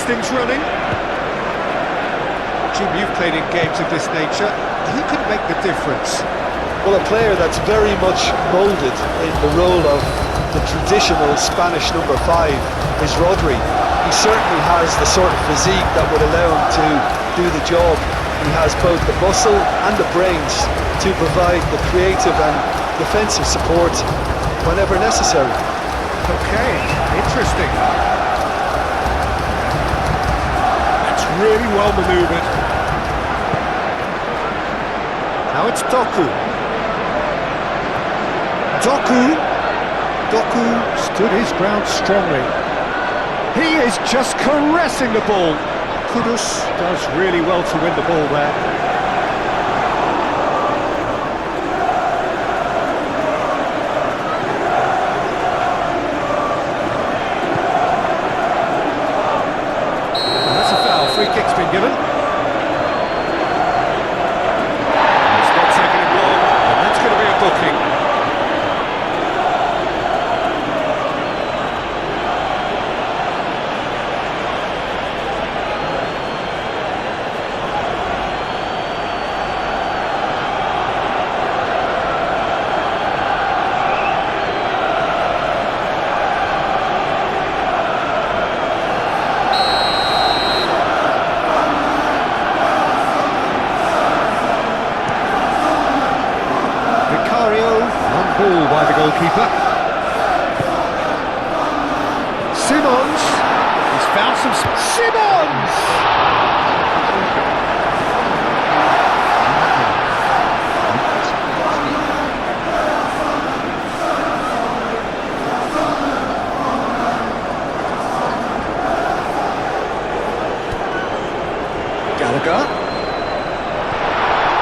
instincts running. Jim, you've played in games of this nature. Who can make the difference? Well, a player that's very much moulded in the role of the traditional Spanish number 5 is Rodri. He certainly has the sort of physique that would allow him to do the job. He has both the muscle and the brains to provide the creative and defensive support whenever necessary. Okay, interesting. That's really well manoeuvred. Now it's Doku. Doku stood his ground strongly. He is just caressing the ball. Kudus does really well to win the ball there. And that's a foul. Free kick's been given. It's not taking him long, and that's going to be a booking. Ball by the goalkeeper. Simons. He's found some... Simons! Gallagher.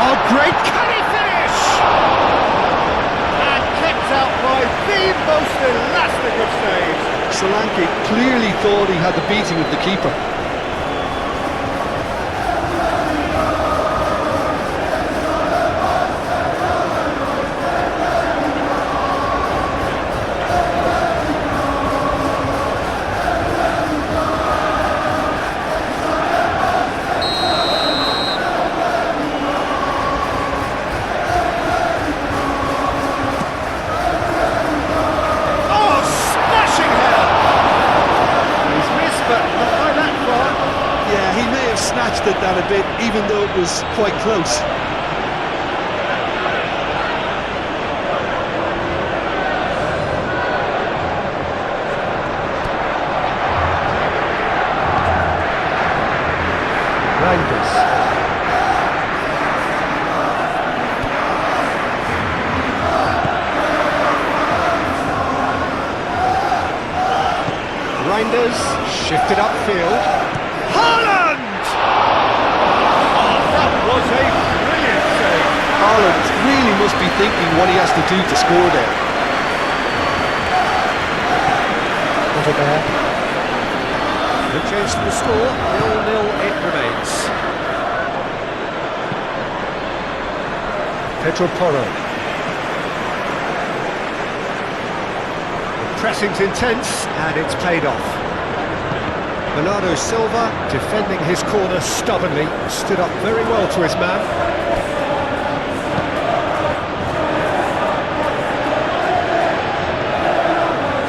Oh, great! Can he finish? Out by the most elastic of saves. Solanke clearly thought he had the beating of the keeper. Snatched it down a bit, even though it was quite close. Reinders. Reinders shifted upfield. Haaland! Was a brilliant save. Haaland really must be thinking what he has to do to score there. Over there. No change to the score, 0-0 it remains. Pedro Porro. The pressing's intense and it's played off. Bernardo Silva, defending his corner stubbornly, stood up very well to his man.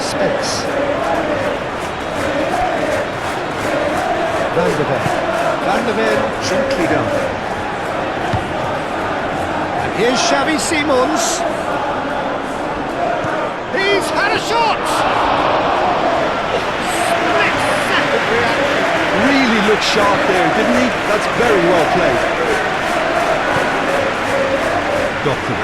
Spence. Van der Ven, gently done. And here's Xavi Simons. He's had a shot! Really looked sharp there, didn't he? That's very well played. Doku.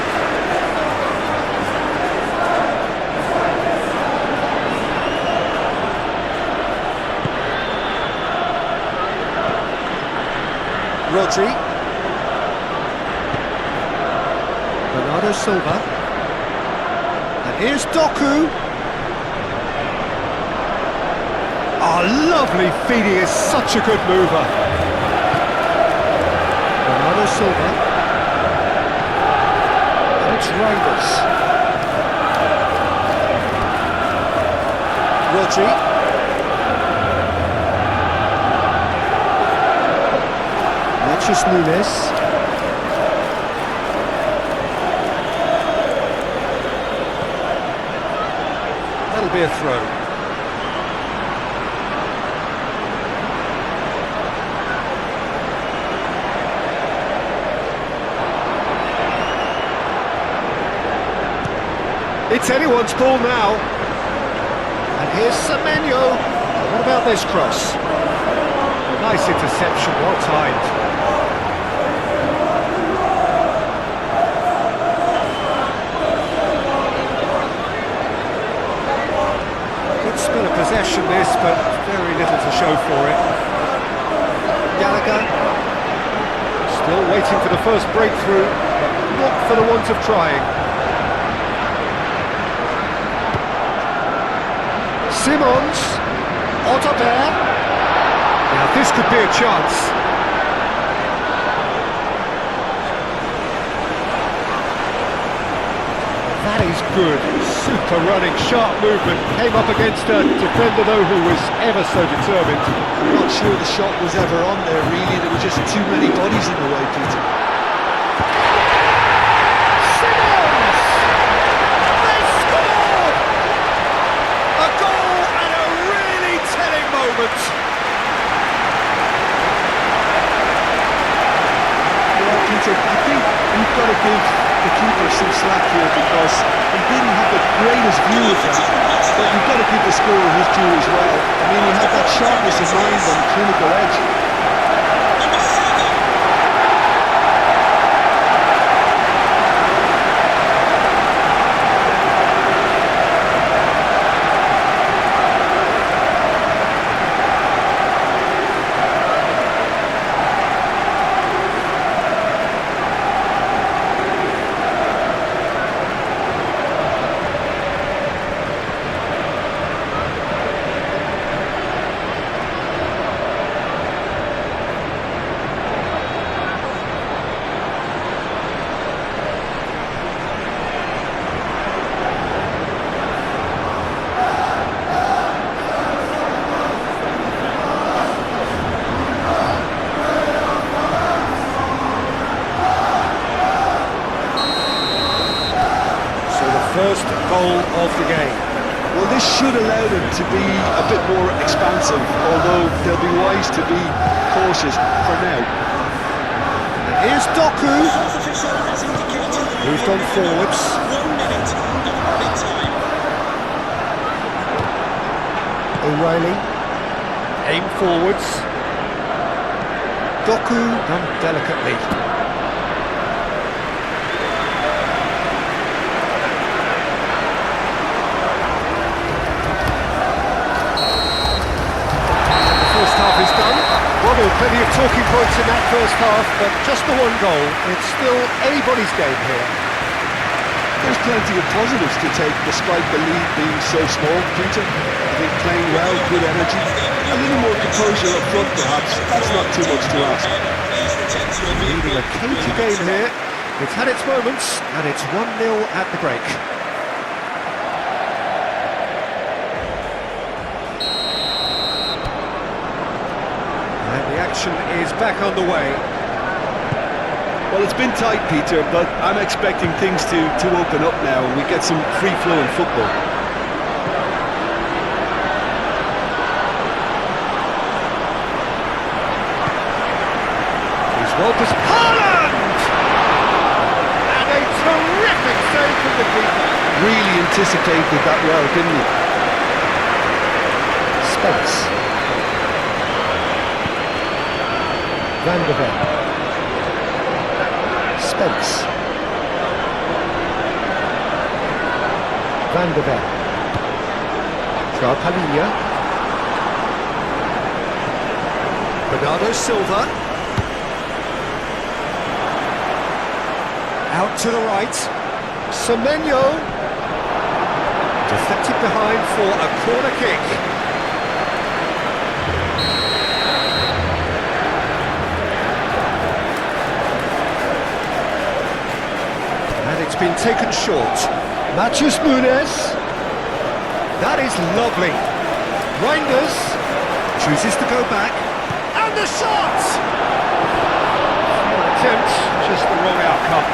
Rodri. Bernardo Silva. And here's Doku. Oh, lovely feed, he is such a good mover. Bernardo Silva. And it's Reinders. Rodri. Nunes. That'll be a throw. It's anyone's ball now. And here's Semenyo. What about this cross? Nice interception, well timed. Good spell of possession this, but very little to show for it. Gallagher. Still waiting for the first breakthrough, but not for the want of trying. Simons, Otterbear. Now this could be a chance. That is good. Super running, sharp movement. Came up against a defender though who was ever so determined. I'm not sure the shot was ever on there really. There were just too many bodies in the way, Peter. I think we've got to give the keeper some slack here because he didn't have the greatest view of that, but we've got to give the scorer his due as well. I mean, he had that sharpness of mind and clinical edge. First goal of the game. Well, this should allow them to be a bit more expansive, although they'll be wise to be cautious for now. And here's Doku. Moved on forwards. 1 minute, added time. O'Reilly. Aim forwards. Doku done delicately. Plenty of talking points in that first half, but just the one goal. It's still anybody's game here. There's plenty of positives to take despite the lead being so small, Peter. I think playing well, good energy, a little more composure up front perhaps. That's not too much to ask. Leading a cagey game here. It's had its moments, and it's 1-0 at the break. Is back underway. Well, it's been tight, Peter, but I'm expecting things to open up now and we get some free-flowing football. He's well positioned. Haaland! And a terrific save from the keeper. Really anticipated that well, didn't he? Space. Van de Ven. Space. Van de Ven. Khalilia. Bernardo Silva. Out to the right. Semenyo. Deflected behind for a corner kick. It's been taken short. Nunes. That is lovely. Reinders chooses to go back. And the shot! attempt, just the wrong outcome.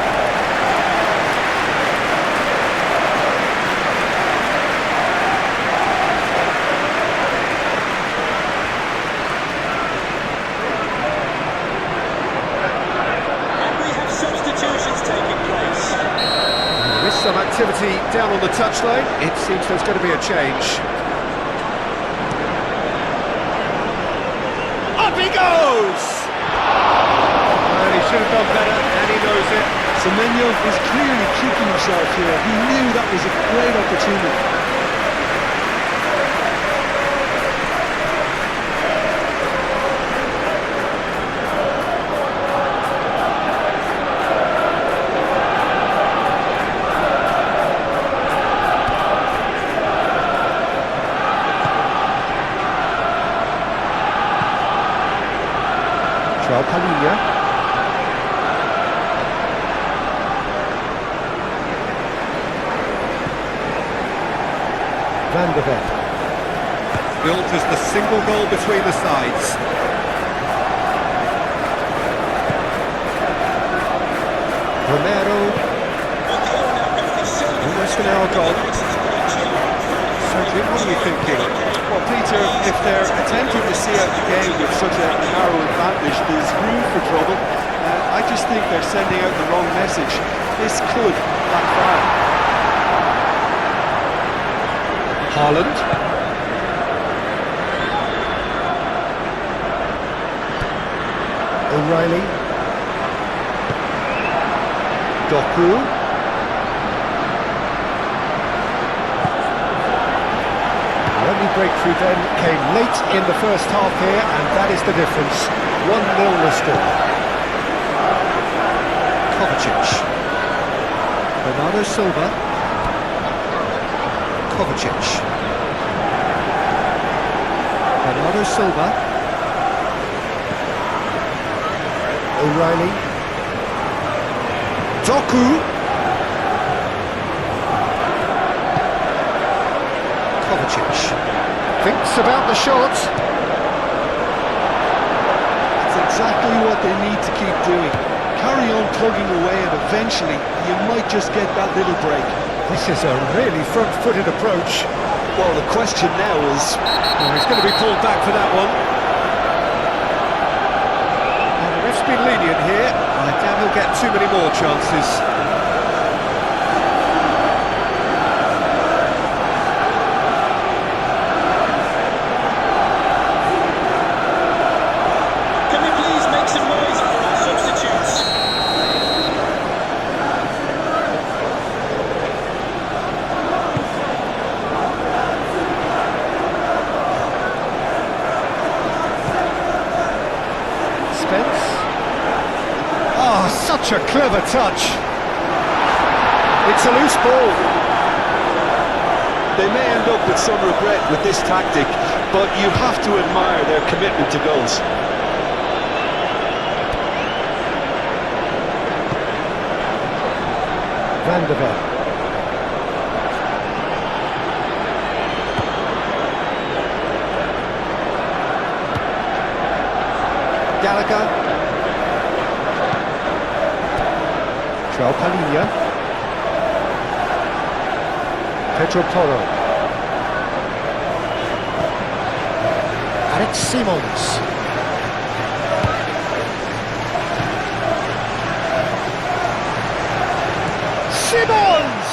And we have substitutions taking place. There is some activity down on the touchline. It seems there's going to be a change. Up he goes! Well, he should have done better, and he knows it. Semenyo is clearly kicking himself here. He knew that was a great opportunity. Built as the single goal between the sides. Romero. Almost an hour gone. So, Jim, what are you thinking? Well, Peter, if they're attempting to see out the game with such a narrow advantage, there's room for trouble. I just think they're sending out the wrong message. This could backfire. Haaland. O'Reilly. Doku. The only breakthrough then came late in the first half here, and that is the difference. 1-0 the score. Kovacic. Bernardo Silva. Kovacic. Bernardo Silva. O'Reilly. Doku. Kovacic. Thinks about the shot. That's exactly what they need to keep doing. Carry on plugging away and eventually you might just get that little break. This is a really front-footed approach. Well, the question now is... Oh, he's going to be pulled back for that one. And the ref's been lenient here. I doubt he'll get too many more chances. Can we please make some noise for our substitutes? Oh, such a clever touch. It's a loose ball. They may end up with some regret with this tactic, but you have to admire their commitment to goals. Van der Ven. Gallagher. Palhinha. Pedro Porro. Alex Simons. Simons!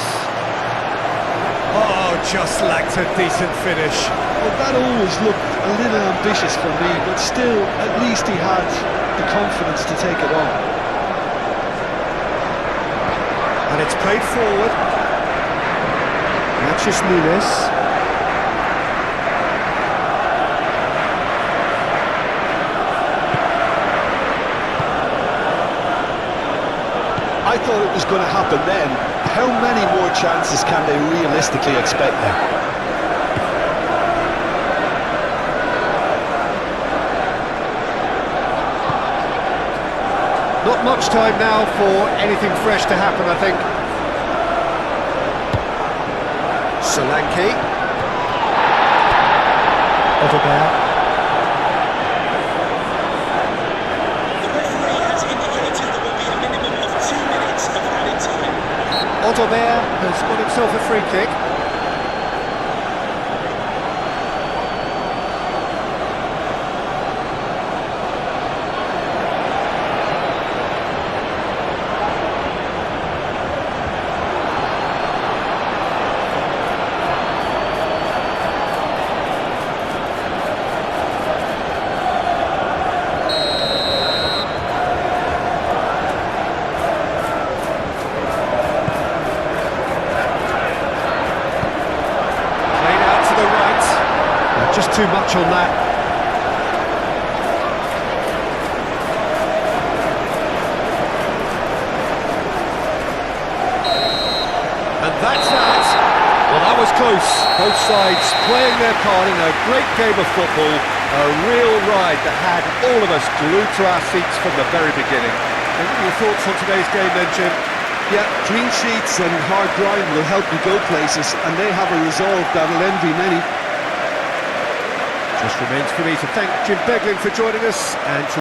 Oh, just lacked a decent finish. Well, that always looked a little ambitious for me, but still, at least he had the confidence to take it on. And it's played forward. Matches Nunes. I thought it was going to happen then. How many more chances can they realistically expect now? Not much time now for anything fresh to happen, I think. Solanke. Overbear. The referee has indicated there will Gobert has got himself a free kick. Just too much on that. And that's that. Well, that was close. Both sides playing their part in a great game of football. A real ride that had all of us glued to our seats from the very beginning. And your thoughts on today's game then, Jim? Yeah, clean sheets and hard grind will help you go places, and they have a resolve that'll envy many. Just remains for me to thank Jim Begling for joining us and to